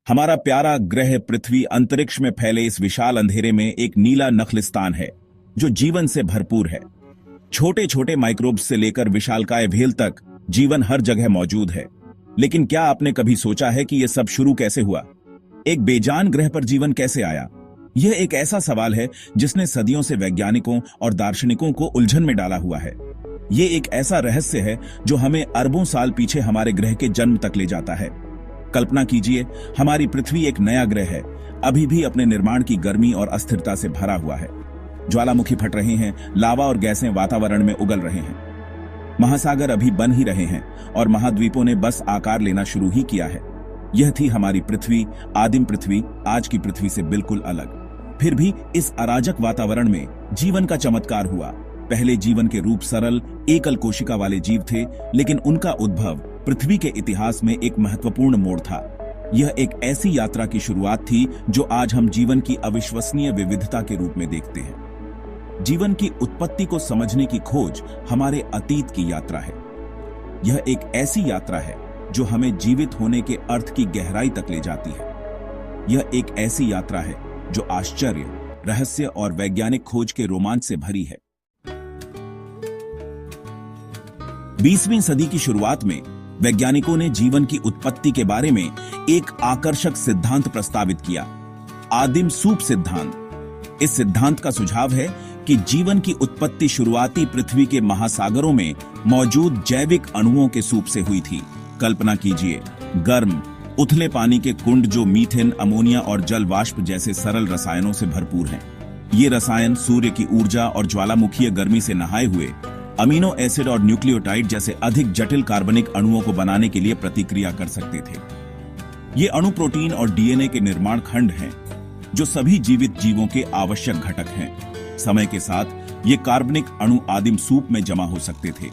हमारा प्यारा ग्रह पृथ्वी अंतरिक्ष में फैले इस विशाल अंधेरे में एक नीला नखलिस्तान है जो जीवन से भरपूर है। छोटे छोटे माइक्रोब्स से लेकर विशालकाय व्हेल तक जीवन हर जगह मौजूद है। लेकिन क्या आपने कभी सोचा है कि यह सब शुरू कैसे हुआ? एक बेजान ग्रह पर जीवन कैसे आया? यह एक ऐसा सवाल है जिसने सदियों से वैज्ञानिकों और दार्शनिकों को उलझन में डाला हुआ है। यह एक ऐसा रहस्य है जो हमें अरबों साल पीछे हमारे ग्रह के जन्म तक ले जाता है। कल्पना कीजिए, हमारी पृथ्वी एक नया ग्रह है, अभी भी अपने निर्माण की गर्मी और अस्थिरता से भरा हुआ है। ज्वालामुखी फट रहे हैं, लावा और गैसें वातावरण में उगल रहे हैं, महासागर अभी बन ही रहे हैं और महाद्वीपों ने बस आकार लेना शुरू ही किया है। यह थी हमारी पृथ्वी, आदिम पृथ्वी, आज की पृथ्वी से बिल्कुल अलग। फिर भी इस अराजक वातावरण में जीवन का चमत्कार हुआ। पहले जीवन के रूप सरल एकल कोशिका वाले जीव थे, लेकिन उनका उद्भव पृथ्वी के इतिहास में एक महत्वपूर्ण मोड़ था। यह एक ऐसी यात्रा की शुरुआत थी जो आज हम जीवन की अविश्वसनीय विविधता के रूप में देखते हैं। जीवन की उत्पत्ति को समझने की खोज हमारे अतीत की यात्रा है। यह एक ऐसी यात्रा है जो हमें जीवित होने के अर्थ की गहराई तक ले जाती है। यह एक ऐसी यात्रा है जो आश्चर्य, रहस्य और वैज्ञानिक खोज के रोमांच से भरी है। 20वीं सदी की शुरुआत में वैज्ञानिकों ने जीवन की उत्पत्ति के बारे में एक आकर्षक सिद्धांत प्रस्तावित किया, आदिम सूप सिद्धांत। इस सिद्धांत का सुझाव है कि जीवन की उत्पत्ति शुरुआती पृथ्वी के महासागरों में मौजूद जैविक अणुओं के सूप से हुई थी। कल्पना कीजिए, गर्म उथले पानी के कुंड जो मीथेन, अमोनिया और जल वाष्प जैसे सरल रसायनों से भरपूर हैं। ये रसायन सूर्य की ऊर्जा और ज्वालामुखीय गर्मी से नहाए हुए अमीनो एसिड और न्यूक्लियोटाइड जैसे अधिक जटिल कार्बनिक अणुओं को बनाने के लिए प्रतिक्रिया कर सकते थे। ये अणु प्रोटीन और डीएनए के निर्माण खंड हैं, जो सभी जीवित जीवों के आवश्यक घटक हैं। समय के साथ ये कार्बनिक अणु आदिम सूप में जमा हो सकते थे,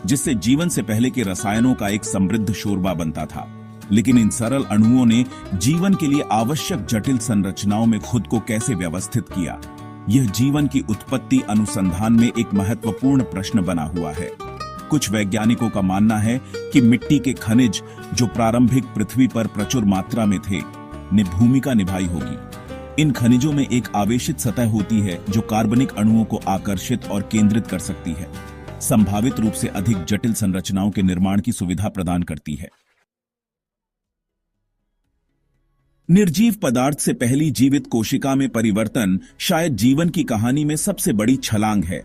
जिससे जीवन से पहले के रसायनों का एक समृद्ध शोरबा बनता था। लेकिन इन सरल अणुओं ने जीवन के लिए आवश्यक जटिल संरचनाओं में खुद को कैसे व्यवस्थित किया? यह जीवन की उत्पत्ति अनुसंधान में एक महत्वपूर्ण प्रश्न बना हुआ है। कुछ वैज्ञानिकों का मानना है कि मिट्टी के खनिज जो प्रारंभिक पृथ्वी पर प्रचुर मात्रा में थे, ने भूमिका निभाई होगी। इन खनिजों में एक आवेशित सतह होती है जो कार्बनिक अणुओं को आकर्षित और केंद्रित कर सकती है, संभावित रूप से अधिक जटिल संरचनाओं के निर्माण की सुविधा प्रदान करती है। निर्जीव पदार्थ से पहली जीवित कोशिका में परिवर्तन शायद जीवन की कहानी में सबसे बड़ी छलांग है।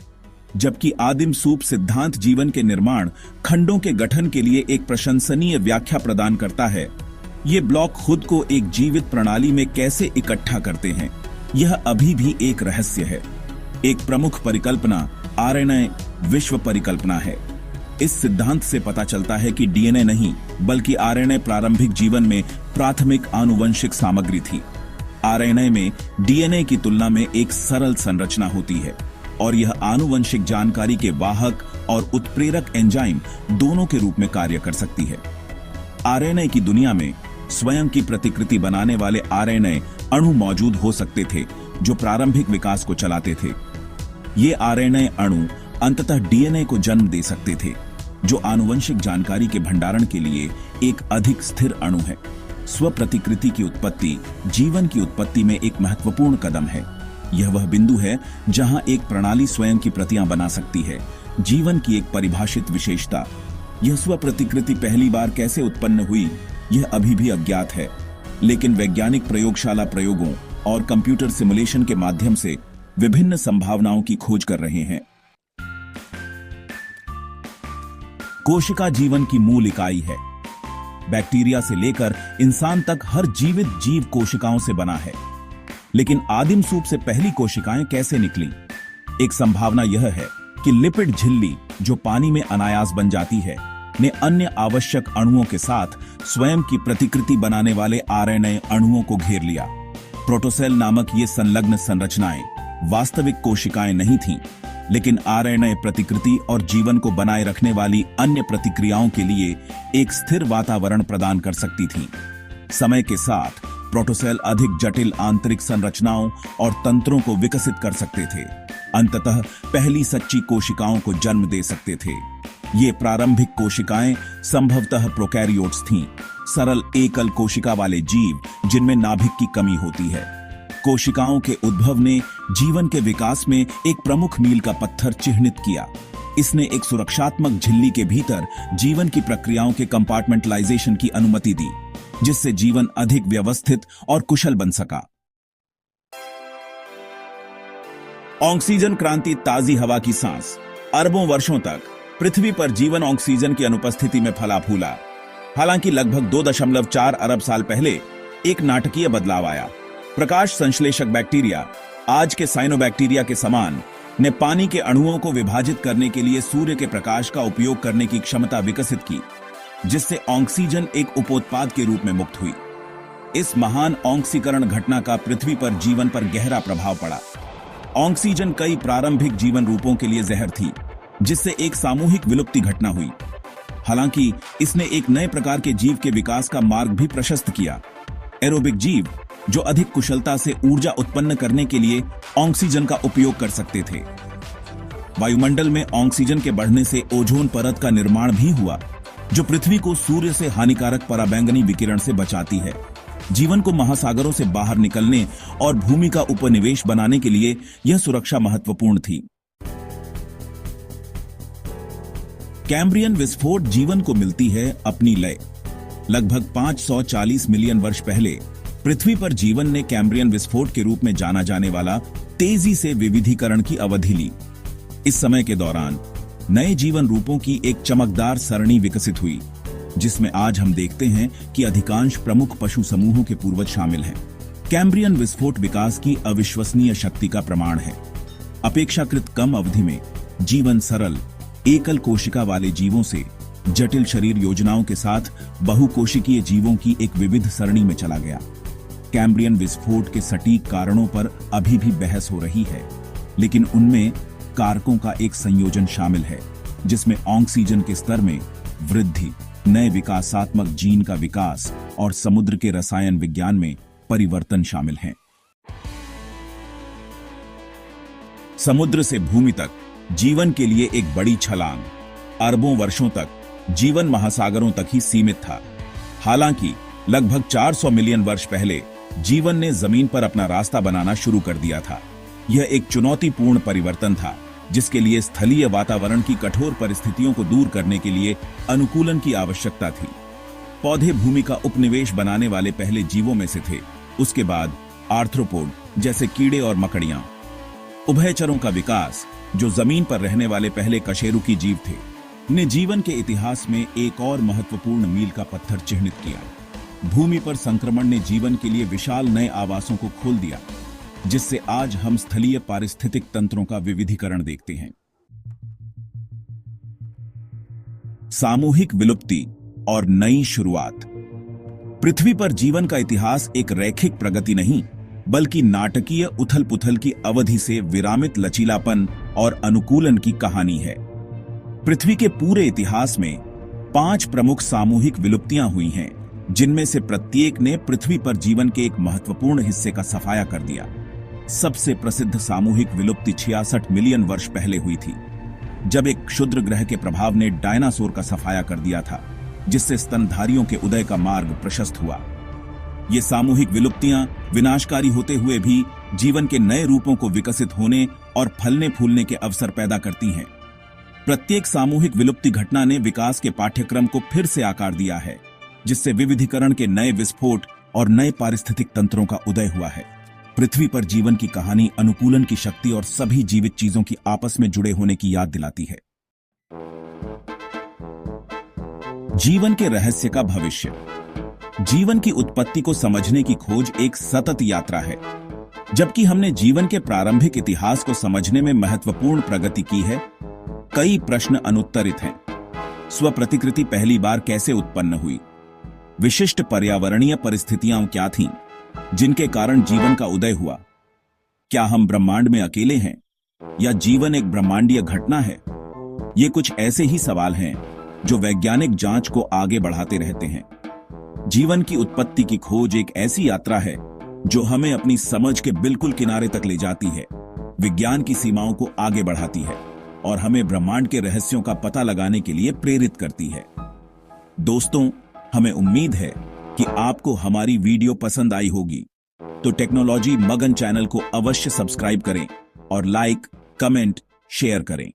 जबकि आदिम सूप सिद्धांत जीवन के निर्माण खंडों के गठन के लिए एक प्रशंसनीय व्याख्या प्रदान करता है। ये ब्लॉक खुद को एक जीवित प्रणाली में कैसे इकट्ठा करते हैं, यह अभी भी एक रहस्य है। एक प्रमुख परिकल्पना आरएनए विश्व परिकल्पना है। इस सिद्धांत से पता चलता है कि डीएनए नहीं, बल्कि आरएनए प्रारंभिक जीवन में प्राथमिक आनुवंशिक सामग्री थी। आरएनए में डीएनए की तुलना में एक सरल संरचना होती है और यह आनुवंशिक जानकारी के वाहक और उत्प्रेरक एंजाइम दोनों के रूप में कार्य कर सकती है। आरएनए की दुनिया में स्वयं की प्रतिकृति बनाने वाले आरएनए अणु मौजूद हो सकते थे जो प्रारंभिक विकास को चलाते थे। ये आरएनए अणु अंततः डीएनए को जन्म दे सकते थे, जो आनुवंशिक जानकारी के भंडारण के लिए एक अधिक स्थिर अणु है। स्वप्रतिकृति की उत्पत्ति जीवन की उत्पत्ति में एक महत्वपूर्ण कदम है। यह वह बिंदु है जहां एक प्रणाली स्वयं की प्रतियां बना सकती है, जीवन की एक परिभाषित विशेषता। यह स्वप्रतिकृति पहली बार कैसे उत्पन्न हुई, यह अभी भी अज्ञात है, लेकिन वैज्ञानिक प्रयोगशाला प्रयोगों और कंप्यूटर सिमुलेशन के माध्यम से विभिन्न संभावनाओं की खोज कर रहे हैं। कोशिका जीवन की मूल इकाई है। बैक्टीरिया से लेकर इंसान तक हर जीवित जीव कोशिकाओं से बना है। लेकिन आदिम सूप से पहली कोशिकाएं कैसे निकली? एक संभावना यह है कि लिपिड झिल्ली, जो पानी में अनायास बन जाती है, ने अन्य आवश्यक अणुओं के साथ स्वयं की प्रतिकृति बनाने वाले आरएनए अणुओं को घेर लिया। प्रोटोसेल नामक ये संलग्न संरचनाएं वास्तविक कोशिकाएं नहीं थीं, लेकिन आरएनए प्रतिकृति और जीवन को बनाए रखने वाली अन्य प्रतिक्रियाओं के लिए एक स्थिर वातावरण प्रदान कर सकती थीं। समय के साथ प्रोटोसेल अधिक जटिल आंतरिक संरचनाओं और तंत्रों को विकसित कर सकते थे, अंततः पहली सच्ची कोशिकाओं को जन्म दे सकते थे। ये प्रारंभिक कोशिकाएं संभवतः प्रोकैरियोट्स थीं, सरल एकल कोशिका वाले जीव जिनमें नाभिक की कमी होती है। कोशिकाओं के उद्भव ने जीवन के विकास में एक प्रमुख मील का पत्थर चिह्नित किया। इसने एक सुरक्षात्मक झिल्ली के भीतर जीवन की प्रक्रियाओं के कंपार्टमेंटलाइजेशन की अनुमति दी, जिससे जीवन अधिक व्यवस्थित और कुशल बन सका। ऑक्सीजन क्रांति, ताजी हवा की सांस। अरबों वर्षों तक पृथ्वी पर जीवन ऑक्सीजन की अनुपस्थिति में फला फूला। हालांकि लगभग 2.4 अरब साल पहले एक नाटकीय बदलाव आया। प्रकाश संश्लेषक बैक्टीरिया, आज के साइनोबैक्टीरिया के समान, ने पानी के अणुओं को विभाजित करने के लिए सूर्य के प्रकाश का उपयोग करने की क्षमता विकसित की, जिससे ऑक्सीजन एक उपोत्पाद के रूप में मुक्त हुई। इस महान ऑक्सीकरण घटना का पृथ्वी पर जीवन पर गहरा प्रभाव पड़ा। ऑक्सीजन कई प्रारंभिक जीवन रूपों के लिए जहर थी, जिससे एक सामूहिक विलुप्ति घटना हुई। हालांकि इसने एक नए प्रकार के जीव के विकास का मार्ग भी प्रशस्त किया। एरोबिक जीव, जो अधिक कुशलता से ऊर्जा उत्पन्न करने के लिए ऑक्सीजन का उपयोग कर सकते थे। वायुमंडल में ऑक्सीजन के बढ़ने से ओजोन परत का निर्माण भी हुआ, जो पृथ्वी को सूर्य से हानिकारक पराबैंगनी विकिरण से बचाती है। जीवन को महासागरों से बाहर निकलने और भूमि का उपनिवेश बनाने के लिए यह सुरक्षा महत्वपूर्ण थी। कैम्ब्रियन विस्फोट जीवन को मिलती है अपनी लय। लगभग 540 मिलियन वर्ष पहले पृथ्वी पर जीवन ने कैम्ब्रियन विस्फोट के रूप में जाना जाने वाला तेजी से विविधीकरण की अवधि ली। इस समय के दौरान नए जीवन रूपों की एक चमकदार सरणी विकसित हुई, जिसमें आज हम देखते हैं कि अधिकांश प्रमुख पशु समूहों के पूर्वज शामिल हैं। कैम्ब्रियन विस्फोट विकास की अविश्वसनीय शक्ति का प्रमाण है। अपेक्षाकृत कम अवधि में जीवन सरल एकल कोशिका वाले जीवों से जटिल शरीर योजनाओं के साथ बहुकोशिकीय जीवों की एक विविध सरणी में चला गया। कैम्ब्रियन विस्फोट के सटीक कारणों पर अभी भी बहस हो रही है, लेकिन उनमें कारकों का एक संयोजन शामिल है, जिसमें ऑक्सीजन के स्तर में वृद्धि, नए विकासात्मक जीन का विकास और समुद्र के रसायन विज्ञान में परिवर्तन शामिल हैं। समुद्र से भूमि तक जीवन के लिए एक बड़ी छलांग। अरबों वर्षों तक जीवन महासागरों तक ही सीमित था। हालांकि लगभग 400 मिलियन वर्ष पहले जीवन ने जमीन पर अपना रास्ता बनाना शुरू कर दिया था। यह एक चुनौतीपूर्ण परिवर्तन था, जिसके लिए स्थलीय वातावरण की कठोर परिस्थितियों को दूर करने के लिए अनुकूलन की आवश्यकता थी। पौधे भूमि का उपनिवेश बनाने वाले पहले जीवों में से थे। उसके बाद आर्थ्रोपोड जैसे कीड़े और मकड़ियां। उभयचरों का विकास, जो जमीन पर रहने वाले पहले कशेरुकी जीव थे, ने जीवन के इतिहास में एक और महत्वपूर्ण मील का पत्थर चिह्नित किया। भूमि पर संक्रमण ने जीवन के लिए विशाल नए आवासों को खोल दिया, जिससे आज हम स्थलीय पारिस्थितिक तंत्रों का विविधीकरण देखते हैं। सामूहिक विलुप्ति और नई शुरुआत। पृथ्वी पर जीवन का इतिहास एक रैखिक प्रगति नहीं, बल्कि नाटकीय उथल-पुथल की अवधि से विरामित लचीलापन और अनुकूलन की कहानी है। पृथ्वी के पूरे इतिहास में 5 प्रमुख सामूहिक विलुप्तियां हुई हैं, जिनमें से प्रत्येक ने पृथ्वी पर जीवन के एक महत्वपूर्ण हिस्से का सफाया कर दिया। सबसे प्रसिद्ध सामूहिक विलुप्ति 66 मिलियन वर्ष पहले हुई थी, जब एक क्षुद्र ग्रह के प्रभाव ने डायनासोर का सफाया कर दिया था, जिससे स्तनधारियों के उदय का मार्ग प्रशस्त हुआ। ये सामूहिक विलुप्तियां विनाशकारी होते हुए भी जीवन के नए रूपों को विकसित होने और फलने फूलने के अवसर पैदा करती हैं। प्रत्येक सामूहिक विलुप्ति घटना ने विकास के पाठ्यक्रम को फिर से आकार दिया है, जिससे विविधीकरण के नए विस्फोट और नए पारिस्थितिक तंत्रों का उदय हुआ है। पृथ्वी पर जीवन की कहानी अनुकूलन की शक्ति और सभी जीवित चीजों की आपस में जुड़े होने की याद दिलाती है। जीवन के रहस्य का भविष्य। जीवन की उत्पत्ति को समझने की खोज एक सतत यात्रा है। जबकि हमने जीवन के प्रारंभिक इतिहास को समझने में महत्वपूर्ण प्रगति की है, कई प्रश्न अनुत्तरित हैं। स्वप्रतिकृति पहली बार कैसे उत्पन्न हुई? विशिष्ट पर्यावरणीय परिस्थितियां क्या थीं, जिनके कारण जीवन का उदय हुआ? क्या हम ब्रह्मांड में अकेले हैं, या जीवन एक ब्रह्मांडीय घटना है? ये कुछ ऐसे ही सवाल हैं जो वैज्ञानिक जांच को आगे बढ़ाते रहते हैं। जीवन की उत्पत्ति की खोज एक ऐसी यात्रा है जो हमें अपनी समझ के बिल्कुल किनारे तक ले जाती है, विज्ञान की सीमाओं को आगे बढ़ाती है और हमें ब्रह्मांड के रहस्यों का पता लगाने के लिए प्रेरित करती है। दोस्तों, हमें उम्मीद है कि आपको हमारी वीडियो पसंद आई होगी। तो टेक्नोलॉजी मगन चैनल को अवश्य सब्सक्राइब करें और लाइक, कमेंट, शेयर करें।